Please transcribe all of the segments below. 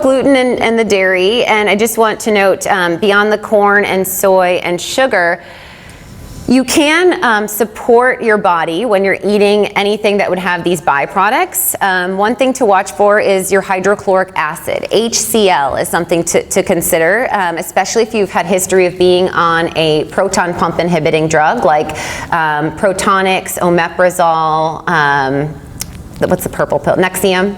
gluten and the dairy, and I just want to note, beyond the corn and soy and sugar, you can support your body when you're eating anything that would have these byproducts. One thing to watch for is your hydrochloric acid. HCl is something to consider, especially if you've had history of being on a proton pump inhibiting drug like Protonix, omeprazole, what's the purple pill? Nexium,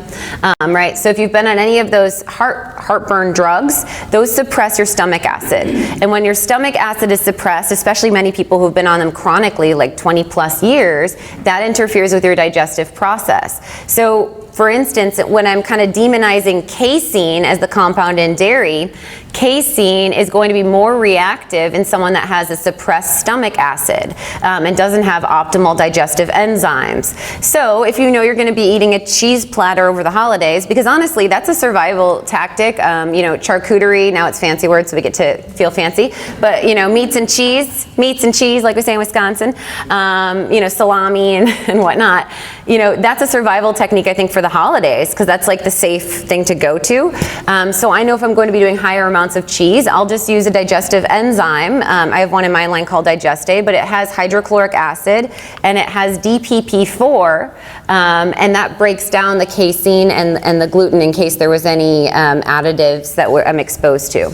right? So if you've been on any of those heartburn drugs, those suppress your stomach acid. And when your stomach acid is suppressed, especially many people who've been on them chronically, like 20 plus years, that interferes with your digestive process. So for instance, when I'm kind of demonizing casein as the compound in dairy, casein is going to be more reactive in someone that has a suppressed stomach acid and doesn't have optimal digestive enzymes. So if you know you're going to be eating a cheese platter over the holidays, because honestly, that's a survival tactic. You know, charcuterie, now it's fancy words, so we get to feel fancy. But, you know, meats and cheese, like we say in Wisconsin, you know, salami and whatnot. You know, that's a survival technique, I think, for the holidays, because that's like the safe thing to go to. So I know if I'm going to be doing higher amounts of cheese, I'll just use a digestive enzyme. I have one in my line called Digestade, but it has hydrochloric acid and it has DPP4, and that breaks down the casein and the gluten in case there was any additives that I'm exposed to.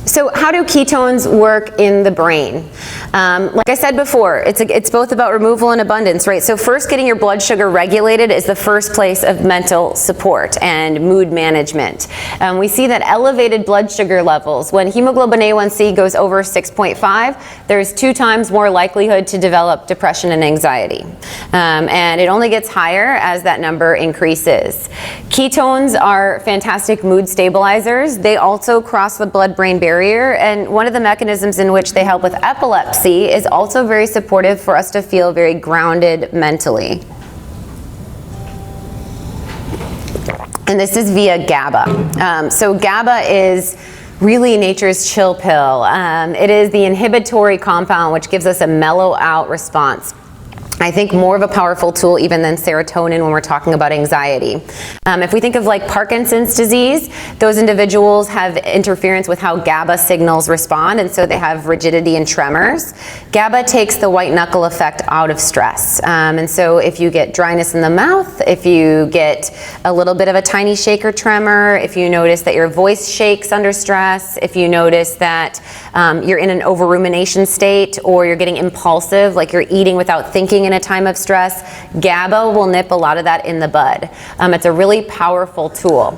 So how do ketones work in the brain? Like I said before, it's both about removal and abundance, right? So first, getting your blood sugar regulated is the first place of mental support and mood management. We see that elevated blood sugar levels, when hemoglobin A1C goes over 6.5, there's 2 times more likelihood to develop depression and anxiety. And it only gets higher as that number increases. Ketones are fantastic mood stabilizers. They also cross the blood-brain barrier, and one of the mechanisms in which they help with epilepsy is also very supportive for us to feel very grounded mentally. And this is via GABA. So GABA is really nature's chill pill. It is the inhibitory compound which gives us a mellow out response. I think more of a powerful tool even than serotonin when we're talking about anxiety. If we think of like Parkinson's disease, those individuals have interference with how GABA signals respond, and so they have rigidity and tremors. GABA takes the white knuckle effect out of stress. And so if you get dryness in the mouth, if you get a little bit of a tiny shake or tremor, if you notice that your voice shakes under stress, if you notice that you're in an over-rumination state, or you're getting impulsive, like you're eating without thinking in a time of stress, GABA will nip a lot of that in the bud. It's a really powerful tool.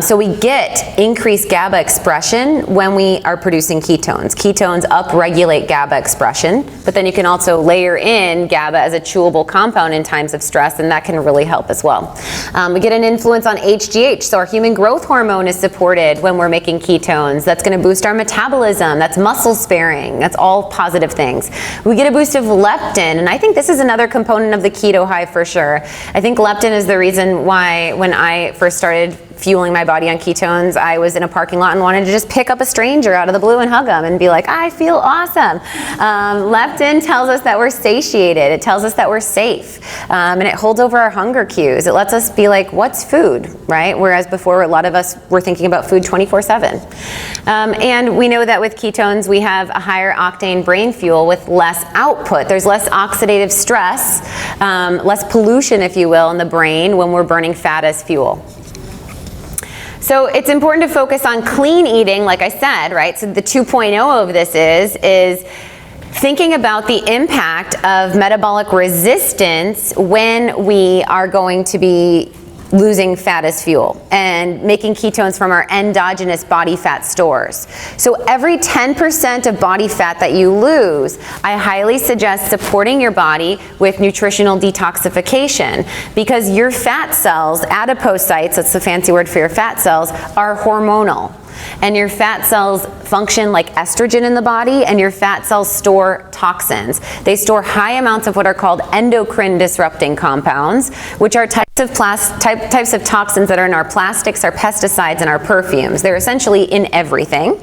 So we get increased GABA expression when we are producing ketones. Ketones upregulate GABA expression, but then you can also layer in GABA as a chewable compound in times of stress, and that can really help as well. We get an influence on HGH, so our human growth hormone is supported when we're making ketones. That's going to boost our metabolism. That's muscle sparing. That's all positive things. We get a boost of leptin, and I think this is another component of the keto high for sure. I think leptin is the reason why when I first started fueling my body on ketones, I was in a parking lot and wanted to just pick up a stranger out of the blue and hug them and be like, I feel awesome. Leptin tells us that we're satiated. It tells us that we're safe. And it holds over our hunger cues. It lets us be like, what's food, right? Whereas before, a lot of us were thinking about food 24/7. And we know that with ketones, we have a higher octane brain fuel with less output. There's less oxidative stress, less pollution, if you will, in the brain when we're burning fat as fuel. So it's important to focus on clean eating, like I said, right? So the 2.0 of this is thinking about the impact of metabolic resistance when we are going to be losing fat as fuel and making ketones from our endogenous body fat stores. So every 10% of body fat that you lose, I highly suggest supporting your body with nutritional detoxification, because your fat cells, adipocytes, that's the fancy word for your fat cells, are hormonal. And your fat cells function like estrogen in the body, and your fat cells store toxins. They store high amounts of what are called endocrine disrupting compounds, which are types types of toxins that are in our plastics, our pesticides, and our perfumes. They're essentially in everything,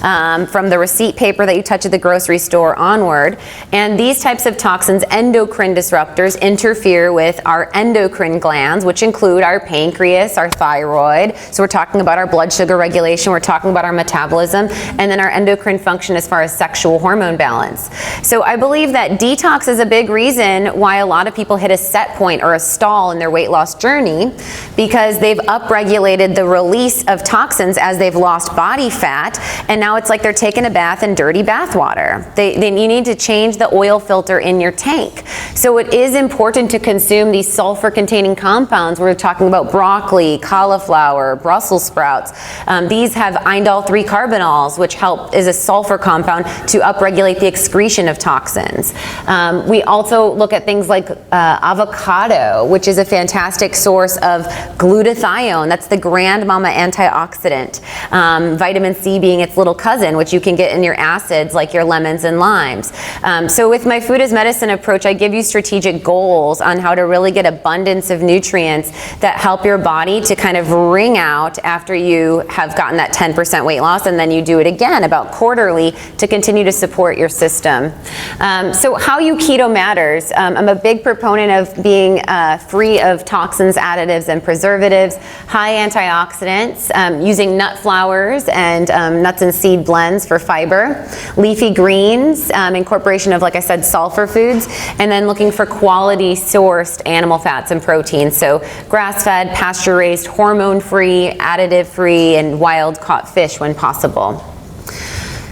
from the receipt paper that you touch at the grocery store onward. And these types of toxins, endocrine disruptors, interfere with our endocrine glands, which include our pancreas, our thyroid. So we're talking about our blood sugar regulation, we're talking about our metabolism, and then our endocrine function as far as sexual hormone balance. So I believe that detox is a big reason why a lot of people hit a set point or a stall in their weight loss journey, because they've upregulated the release of toxins as they've lost body fat, and now it's like they're taking a bath in dirty bath water. You need to change the oil filter in your tank. So it is important to consume these sulfur-containing compounds. We're talking about broccoli, cauliflower, Brussels sprouts. These have indole-3 carbanols, which is a sulfur compound to upregulate the excretion of toxins. We also look at things like avocado, which is a fantastic source of glutathione. That's the grandmama antioxidant. Vitamin C being its little cousin, which you can get in your acids like your lemons and limes. So with my food as medicine approach, I give you strategic goals on how to really get abundance of nutrients that help your body to kind of wring out after you have gotten that 10% weight loss, and then you do it again about quarterly to continue to support your system. So how you keto matters. I'm a big proponent of being free of toxins, additives, and preservatives, high antioxidants, using nut flours and nuts and seed blends for fiber, leafy greens, incorporation of, like I said, sulfur foods, and then looking for quality sourced animal fats and proteins. So grass-fed, pasture-raised, hormone-free, additive-free, and wild-caught fish when possible.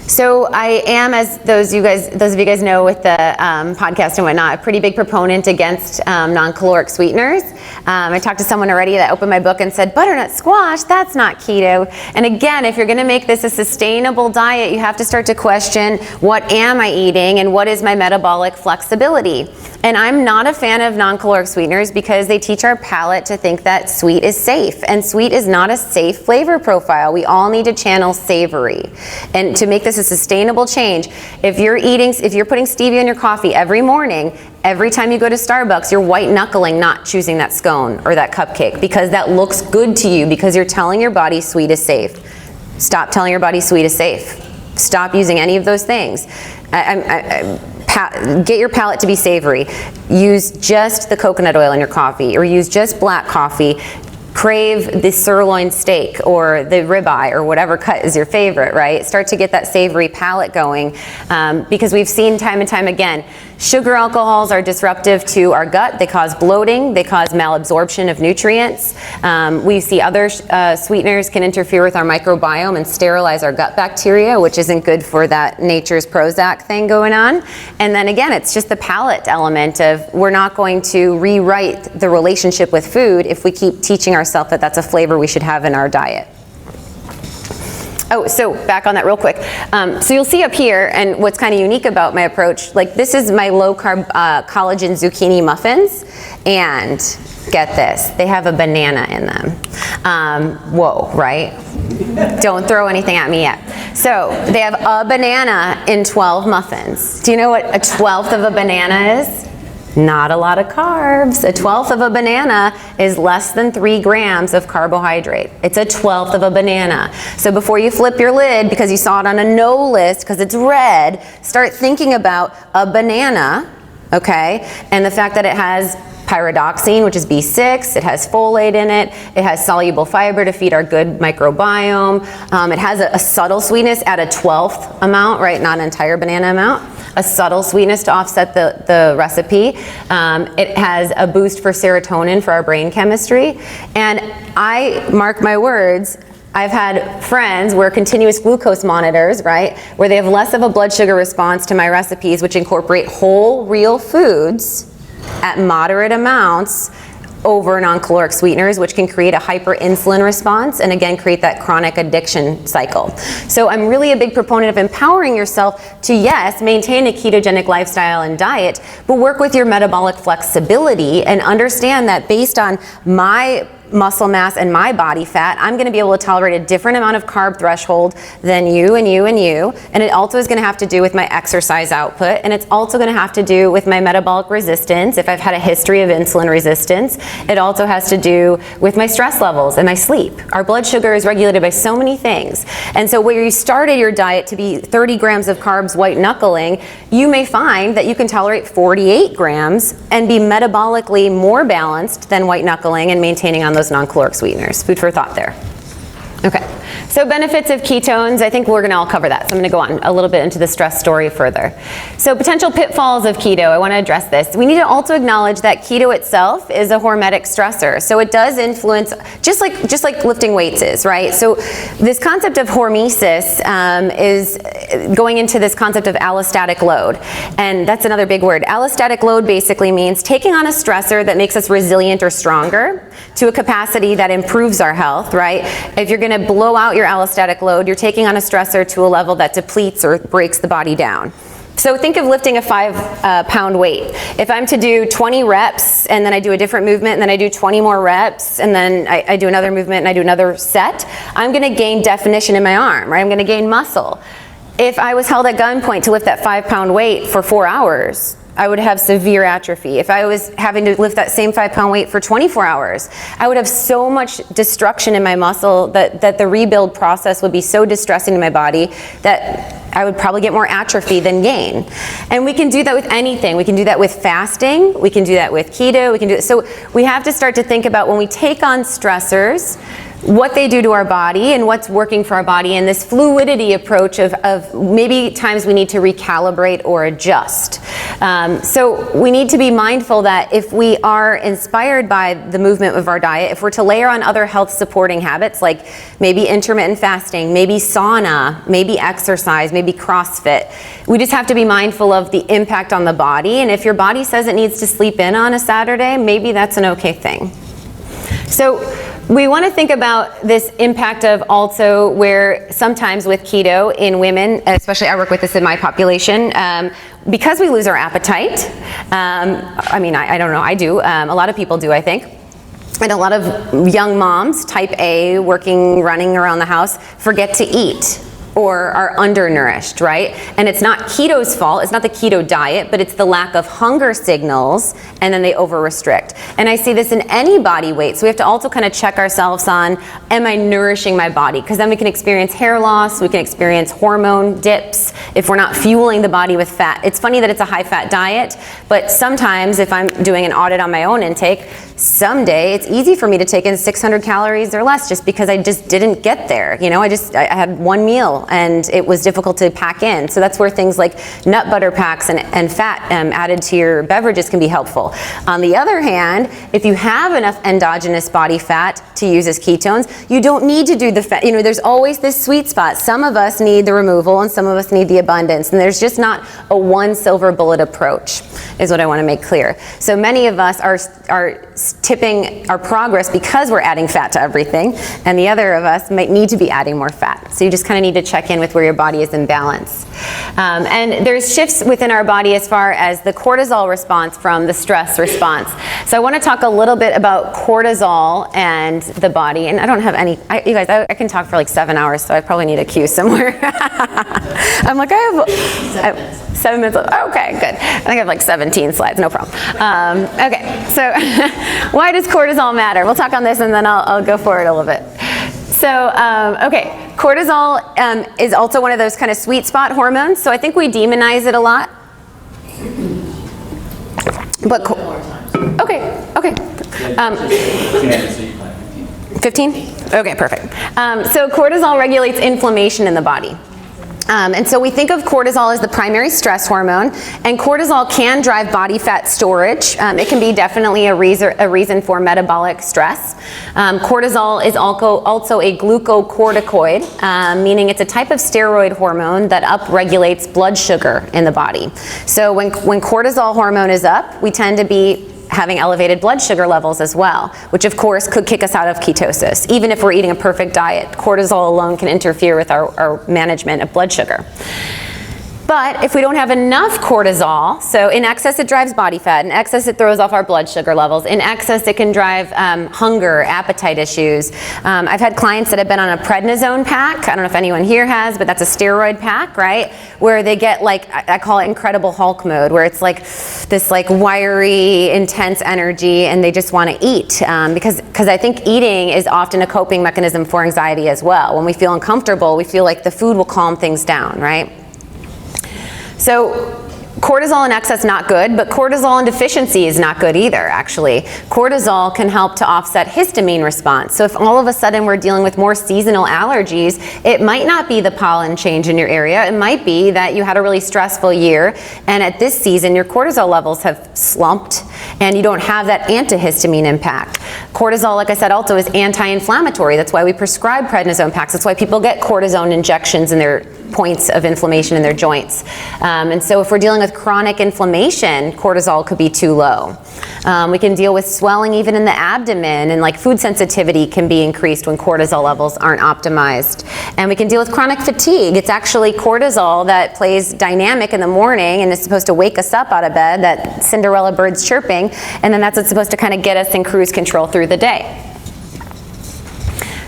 So I am, as those of you guys know with the podcast and whatnot, a pretty big proponent against non-caloric sweeteners. I talked to someone already that opened my book and said, butternut squash, that's not keto. And again, if you're going to make this a sustainable diet, you have to start to question, what am I eating and what is my metabolic flexibility? And I'm not a fan of non-caloric sweeteners because they teach our palate to think that sweet is safe. And sweet is not a safe flavor profile. We all need to channel savory. And to make this a sustainable change, if you're putting stevia in your coffee every morning, every time you go to Starbucks, you're white knuckling not choosing that scone or that cupcake because that looks good to you, because you're telling your body sweet is safe. Stop telling your body sweet is safe. Stop using any of those things. Get your palate to be savory. Use just the coconut oil in your coffee, or use just black coffee. Crave the sirloin steak or the ribeye or whatever cut is your favorite, right? Start to get that savory palate going, because we've seen time and time again, sugar alcohols are disruptive to our gut. They cause bloating. They cause malabsorption of nutrients. We see other sweeteners can interfere with our microbiome and sterilize our gut bacteria, which isn't good for that nature's Prozac thing going on. And then again, it's just the palate element of, we're not going to rewrite the relationship with food if we keep teaching ourselves that that's a flavor we should have in our diet. Oh, so back on that real quick. So you'll see up here, and what's kind of unique about my approach, like this is my low carb collagen zucchini muffins, and get this, they have a banana in them. Whoa, right? Don't throw anything at me yet. So they have a banana in 12 muffins. Do you know what a 12th of a banana is? Not a lot of carbs. A 12th of a banana is less than 3 grams of carbohydrate. It's a 12th of a banana. So before you flip your lid because you saw it on a no list because it's red, start thinking about a banana, okay? And the fact that it has pyridoxine, which is B6, it has folate in it, it has soluble fiber to feed our good microbiome, it has a subtle sweetness at a 12th amount, right, not an entire banana amount, a subtle sweetness to offset the recipe. It has a boost for serotonin for our brain chemistry, and I mark my words, I've had friends wear continuous glucose monitors, right, where they have less of a blood sugar response to my recipes, which incorporate whole, real foods at moderate amounts over non-caloric sweeteners, which can create a hyperinsulin response and again create that chronic addiction cycle. So I'm really a big proponent of empowering yourself to, yes, maintain a ketogenic lifestyle and diet, but work with your metabolic flexibility and understand that based on my muscle mass and my body fat, I'm going to be able to tolerate a different amount of carb threshold than you and you and you. And it also is going to have to do with my exercise output. And it's also going to have to do with my metabolic resistance. If I've had a history of insulin resistance, it also has to do with my stress levels and my sleep. Our blood sugar is regulated by so many things. And so where you started your diet to be 30 grams of carbs white knuckling, you may find that you can tolerate 48 grams and be metabolically more balanced than white knuckling and maintaining on those non-caloric sweeteners. Food for thought there. Okay, so benefits of ketones, I think we're gonna all cover that. So I'm gonna go on a little bit into the stress story further. So potential pitfalls of keto, I wanna address this. We need to also acknowledge that keto itself is a hormetic stressor. So it does influence, just like lifting weights is, right? So this concept of hormesis is going into this concept of allostatic load. And that's another big word. Allostatic load basically means taking on a stressor that makes us resilient or stronger to a capacity that improves our health, right? If you're going to blow out your allostatic load, you're taking on a stressor to a level that depletes or breaks the body down. So think of lifting a 5-pound weight. If I'm to do 20 reps and then I do a different movement and then I do 20 more reps and then I do another movement and I do another set, I'm going to gain definition in my arm, right? I'm going to gain muscle. If I was held at gunpoint to lift that 5-pound weight for 4 hours, I would have severe atrophy. If I was having to lift that same 5-pound weight for 24 hours, I would have so much destruction in my muscle that the rebuild process would be so distressing to my body that I would probably get more atrophy than gain. And we can do that with anything. We can do that with fasting. We can do that with keto. We can do it. So we have to start to think about when we take on stressors, what they do to our body and what's working for our body, and this fluidity approach of maybe times we need to recalibrate or adjust. So we need to be mindful that if we are inspired by the movement of our diet, if we're to layer on other health supporting habits like maybe intermittent fasting, maybe sauna, maybe exercise, maybe CrossFit, we just have to be mindful of the impact on the body. And if your body says it needs to sleep in on a Saturday, maybe that's an okay thing. So we want to think about this impact of also where sometimes with keto in women, especially I work with this in my population, because we lose our appetite, I mean, I don't know, I do, a lot of people do, I think. And a lot of young moms, type A, working, running around the house, forget to eat or are undernourished, right? And it's not keto's fault, it's not the keto diet, but it's the lack of hunger signals, and then they over-restrict. And I see this in any body weight, so we have to also kind of check ourselves on, am I nourishing my body? Because then we can experience hair loss, we can experience hormone dips, if we're not fueling the body with fat. It's funny that it's a high-fat diet, but sometimes if I'm doing an audit on my own intake, someday it's easy for me to take in 600 calories or less just because I just didn't get there. You know, I had one meal and it was difficult to pack in. So that's where things like nut butter packs and fat added to your beverages can be helpful. On the other hand, if you have enough endogenous body fat to use as ketones, you don't need to do the fat. You know, there's always this sweet spot. Some of us need the removal and some of us need the abundance. And there's just not a one silver bullet approach, is what I want to make clear. So many of us are tipping our progress because we're adding fat to everything, and the other of us might need to be adding more fat. So you just kind of need to check in with where your body is in balance. And there's shifts within our body as far as the cortisol response from the stress response. So I want to talk a little bit about cortisol and the body, and I don't have any, you guys, I can talk for like 7 hours, so I probably need a cue somewhere. I'm like, I have 7 minutes left. Okay, good. I think I have like 17 slides, no problem. Okay, so why does cortisol matter? We'll talk on this and then I'll go forward a little bit. So, okay, cortisol is also one of those kind of sweet spot hormones, so I think we demonize it a lot. But, okay. 15? Okay, perfect. So cortisol regulates inflammation in the body. And so we think of cortisol as the primary stress hormone, and cortisol can drive body fat storage. It can be definitely a reason for metabolic stress. Cortisol is also a glucocorticoid, meaning it's a type of steroid hormone that upregulates blood sugar in the body. So when cortisol hormone is up, we tend to be having elevated blood sugar levels as well, which of course could kick us out of ketosis. Even if we're eating a perfect diet, cortisol alone can interfere with our management of blood sugar. But if we don't have enough cortisol, so in excess it drives body fat, in excess it throws off our blood sugar levels, in excess it can drive hunger, appetite issues. I've had clients that have been on a prednisone pack. I don't know if anyone here has, but that's a steroid pack, right? Where they get like, I call it Incredible Hulk mode, where it's like this like wiry, intense energy, and they just want to eat. Because I think eating is often a coping mechanism for anxiety as well. When we feel uncomfortable, we feel like the food will calm things down, right? So cortisol in excess, not good, but cortisol in deficiency is not good either, actually. Cortisol can help to offset histamine response. So if all of a sudden we're dealing with more seasonal allergies, it might not be the pollen change in your area. It might be that you had a really stressful year, and at this season your cortisol levels have slumped and you don't have that antihistamine impact. Cortisol, like I said, also is anti-inflammatory. That's why we prescribe prednisone packs. That's why people get cortisone injections in their points of inflammation in their joints. And so if we're dealing with chronic inflammation, cortisol could be too low. We can deal with swelling even in the abdomen, and like food sensitivity can be increased when cortisol levels aren't optimized. And we can deal with chronic fatigue. It's actually cortisol that plays dynamic in the morning and is supposed to wake us up out of bed, that Cinderella bird's chirping, and then that's what's supposed to kind of get us in cruise control through the day.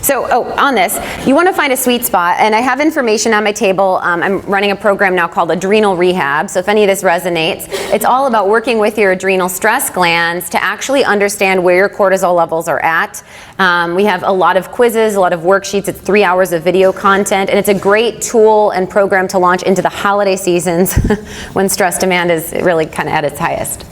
So, on this, you want to find a sweet spot, and I have information on my table. I'm running a program now called Adrenal Rehab, so if any of this resonates, it's all about working with your adrenal stress glands to actually understand where your cortisol levels are at. We have a lot of quizzes, a lot of worksheets. It's 3 hours of video content, and it's a great tool and program to launch into the holiday seasons when stress demand is really kind of at its highest.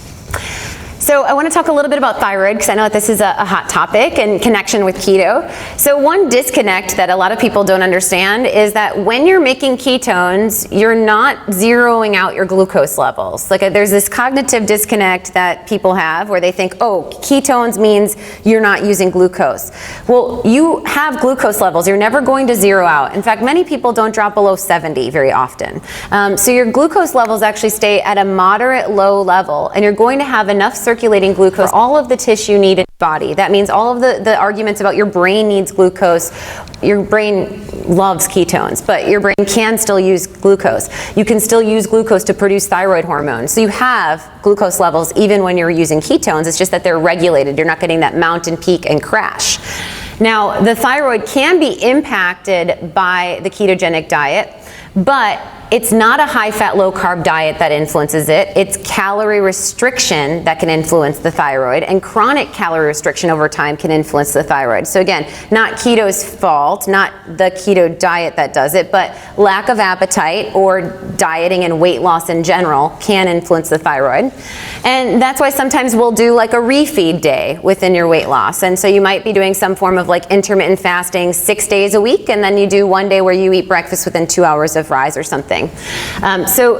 So I want to talk a little bit about thyroid, because I know that this is a hot topic in connection with keto. So one disconnect that a lot of people don't understand is that when you're making ketones, you're not zeroing out your glucose levels. Like there's this cognitive disconnect that people have where they think, oh, ketones means you're not using glucose. Well, you have glucose levels. You're never going to zero out. In fact, many people don't drop below 70 very often. So your glucose levels actually stay at a moderate low level, and you're going to have enough circulating glucose, all of the tissue needed in your body. That means all of the arguments about your brain needs glucose, your brain loves ketones, but your brain can still use glucose. You can still use glucose to produce thyroid hormone. So you have glucose levels even when you're using ketones. It's just that they're regulated. You're not getting that mountain peak and crash. Now, the thyroid can be impacted by the ketogenic diet, but it's not a high-fat, low-carb diet that influences it. It's calorie restriction that can influence the thyroid, and chronic calorie restriction over time can influence the thyroid. So again, not keto's fault, not the keto diet that does it, but lack of appetite or dieting and weight loss in general can influence the thyroid. And that's why sometimes we'll do like a refeed day within your weight loss. And so you might be doing some form of like intermittent fasting 6 days a week, and then you do one day where you eat breakfast within 2 hours of rise or something. So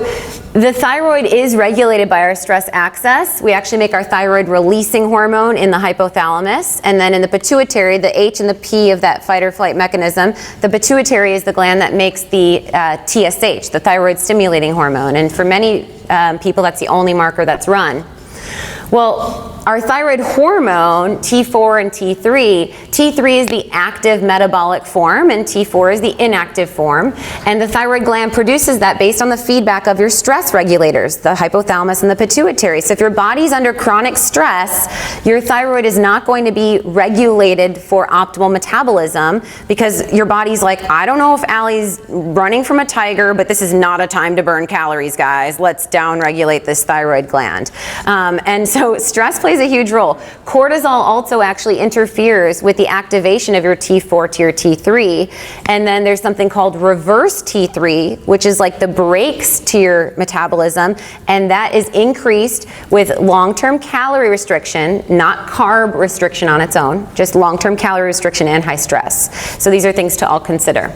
the thyroid is regulated by our stress axis. We actually make our thyroid releasing hormone in the hypothalamus, and then in the pituitary, the H and the P of that fight or flight mechanism, the pituitary is the gland that makes the TSH, the thyroid stimulating hormone, and for many people that's the only marker that's run. Well, our thyroid hormone, T4 and T3, T3 is the active metabolic form and T4 is the inactive form. And the thyroid gland produces that based on the feedback of your stress regulators, the hypothalamus and the pituitary. So if your body's under chronic stress, your thyroid is not going to be regulated for optimal metabolism, because your body's like, I don't know if Allie's running from a tiger, but this is not a time to burn calories, guys. Let's down-regulate this thyroid gland. And so stress plays a huge role. Cortisol also actually interferes with the activation of your T4 to your T3. And then there's something called reverse T3, which is like the brakes to your metabolism. And that is increased with long-term calorie restriction, not carb restriction on its own, just long-term calorie restriction and high stress. So these are things to all consider.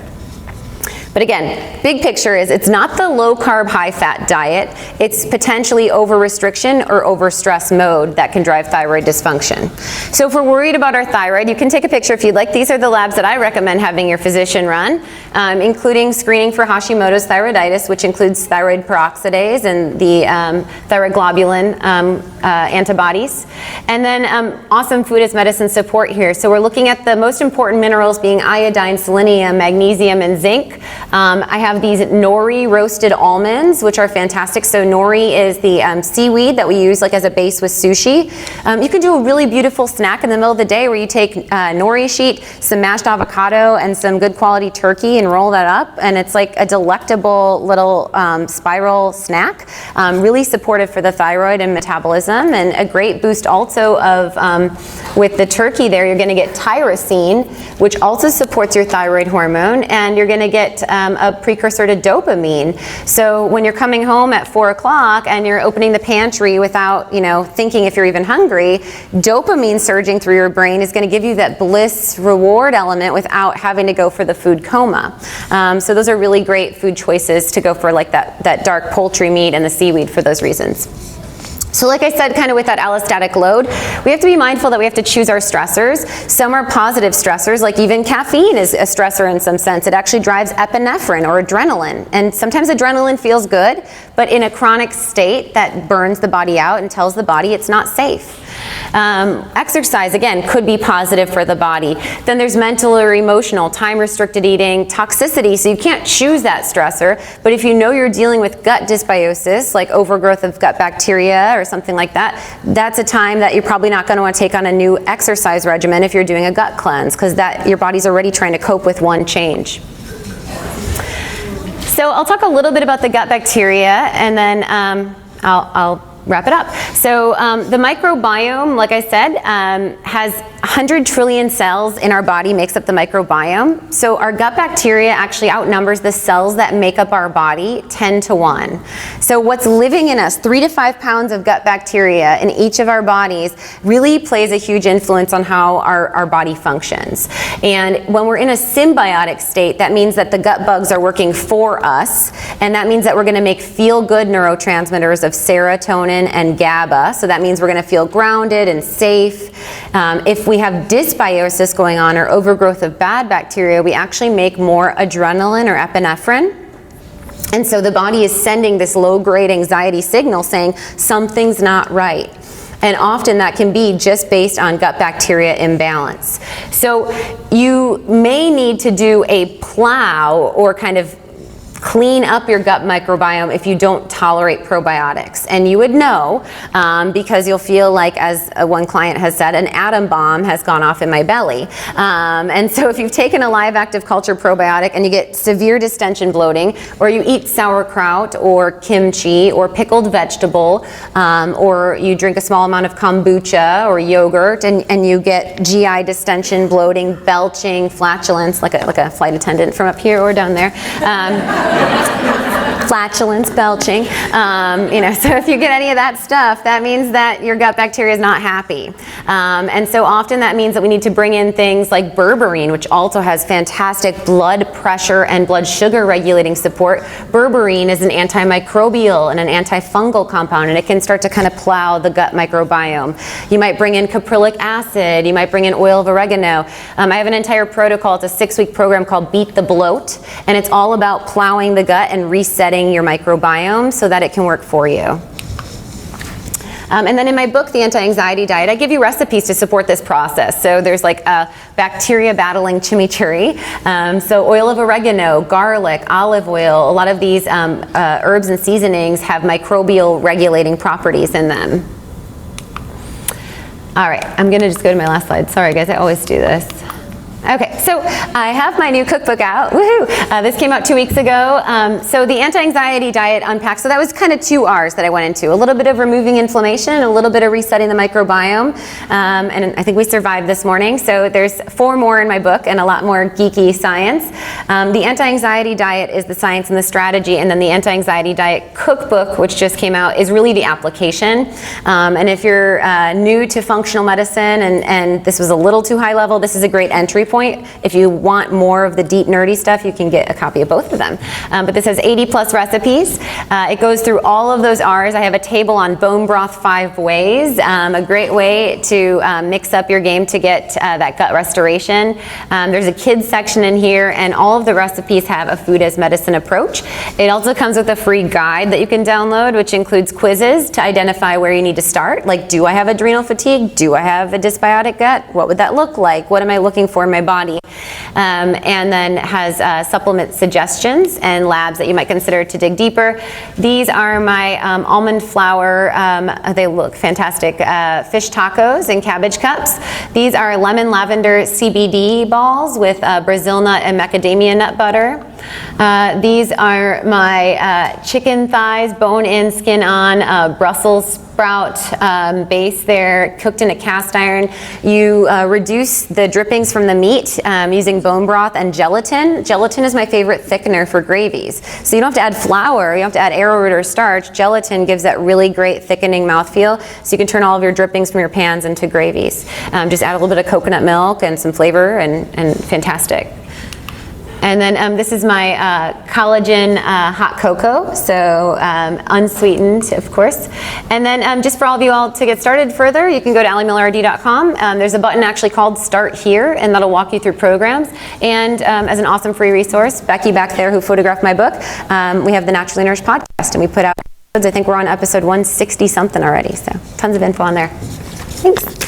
But again, big picture is it's not the low-carb, high-fat diet. It's potentially over-restriction or over-stress mode that can drive thyroid dysfunction. So if we're worried about our thyroid, you can take a picture if you'd like. These are the labs that I recommend having your physician run, including screening for Hashimoto's thyroiditis, which includes thyroid peroxidase and the thyroid globulin antibodies. And then awesome food as medicine support here. So we're looking at the most important minerals being iodine, selenium, magnesium, and zinc. I have these nori roasted almonds, which are fantastic. So nori is the seaweed that we use like as a base with sushi. You can do a really beautiful snack in the middle of the day where you take nori sheet, some mashed avocado, and some good quality turkey and roll that up, and it's like a delectable little spiral snack. Really supportive for the thyroid and metabolism, and a great boost also of, with the turkey there, you're going to get tyrosine, which also supports your thyroid hormone, and you're going to get a precursor to dopamine. So when you're coming home at 4 o'clock and you're opening the pantry without, thinking if you're even hungry, dopamine surging through your brain is going to give you that bliss reward element without having to go for the food coma. So those are really great food choices to go for, like that dark poultry meat and the seaweed for those reasons. So like I said, kind of with that allostatic load, we have to be mindful that we have to choose our stressors. Some are positive stressors, like even caffeine is a stressor in some sense. It actually drives epinephrine or adrenaline. And sometimes adrenaline feels good, but in a chronic state that burns the body out and tells the body it's not safe. Exercise, again, could be positive for the body. Then there's mental or emotional, time-restricted eating, toxicity, so you can't choose that stressor, but if you know you're dealing with gut dysbiosis, like overgrowth of gut bacteria or something like that, that's a time that you're probably not going to want to take on a new exercise regimen if you're doing a gut cleanse, because that your body's already trying to cope with one change. So I'll talk a little bit about the gut bacteria, and then I'll wrap it up. So the microbiome, like I said, has 100 trillion cells in our body, makes up the microbiome. So our gut bacteria actually outnumbers the cells that make up our body 10 to 1. So what's living in us, 3 to 5 pounds of gut bacteria in each of our bodies, really plays a huge influence on how our body functions. And when we're in a symbiotic state, that means that the gut bugs are working for us, and that means that we're going to make feel-good neurotransmitters of serotonin and GABA, so that means we're going to feel grounded and safe. If we have dysbiosis going on or overgrowth of bad bacteria, we actually make more adrenaline or epinephrine. And so the body is sending this low-grade anxiety signal saying something's not right. And often that can be just based on gut bacteria imbalance. So you may need to do a plow or kind of clean up your gut microbiome if you don't tolerate probiotics. And you would know because you'll feel like, as one client has said, an atom bomb has gone off in my belly. And so if you've taken a live active culture probiotic and you get severe distension bloating, or you eat sauerkraut or kimchi or pickled vegetable, or you drink a small amount of kombucha or yogurt and you get GI distension, bloating, belching, flatulence, like a flight attendant from up here or down there. Flatulence, belching, so if you get any of that stuff, that means that your gut bacteria is not happy. And so often that means that we need to bring in things like berberine, which also has fantastic blood pressure and blood sugar regulating support. Berberine is an antimicrobial and an antifungal compound, and it can start to kind of plow the gut microbiome. You might bring in caprylic acid, you might bring in oil of oregano. I have an entire protocol, it's a 6-week program called Beat the Bloat, and it's all about plowing the gut and resetting your microbiome so that it can work for you. And then in my book, The Anti-Anxiety Diet, I give you recipes to support this process. So there's like a bacteria battling chimichurri, so oil of oregano, garlic, olive oil, a lot of these herbs and seasonings have microbial regulating properties in them. All right, I'm gonna just go to my last slide. Sorry guys, I always do this. Okay, so I have my new cookbook out. Woohoo! This came out 2 weeks ago. So the anti-anxiety diet unpacked. So that was kind of 2 R's that I went into. A little bit of removing inflammation, and a little bit of resetting the microbiome. And I think we survived this morning. So there's 4 more in my book and a lot more geeky science. The anti-anxiety diet is the science and the strategy, and then the anti-anxiety diet cookbook, which just came out, is really the application. And if you're new to functional medicine and this was a little too high level, this is a great entry point. If you want more of the deep nerdy stuff, you can get a copy of both of them. But this has 80 plus recipes. It goes through all of those R's. I have a table on bone broth 5 ways, a great way to mix up your game to get that gut restoration. There's a kids section in here, and all of the recipes have a food as medicine approach. It also comes with a free guide that you can download, which includes quizzes to identify where you need to start. Like, do I have adrenal fatigue? Do I have a dysbiotic gut? What would that look like? What am I looking for in my body. And then has supplement suggestions and labs that you might consider to dig deeper. These are my almond flour, they look fantastic, fish tacos and cabbage cups. These are lemon lavender CBD balls with Brazil nut and macadamia nut butter. These are my chicken thighs, bone-in, skin-on, Brussels sprout base there, cooked in a cast iron. You reduce the drippings from the meat using bone broth and gelatin. Gelatin is my favorite thickener for gravies. So you don't have to add flour, you don't have to add arrowroot or starch. Gelatin gives that really great thickening mouthfeel, so you can turn all of your drippings from your pans into gravies. Just add a little bit of coconut milk and some flavor, and fantastic. And then this is my collagen hot cocoa, so unsweetened, of course. And then just for all of you all to get started further, you can go to AllieMillerRD.com. There's a button actually called Start Here, and that'll walk you through programs. And as an awesome free resource, Becky back there who photographed my book, we have the Naturally Nourished podcast, and we put out episodes. I think we're on episode 160 something already, so tons of info on there. Thanks.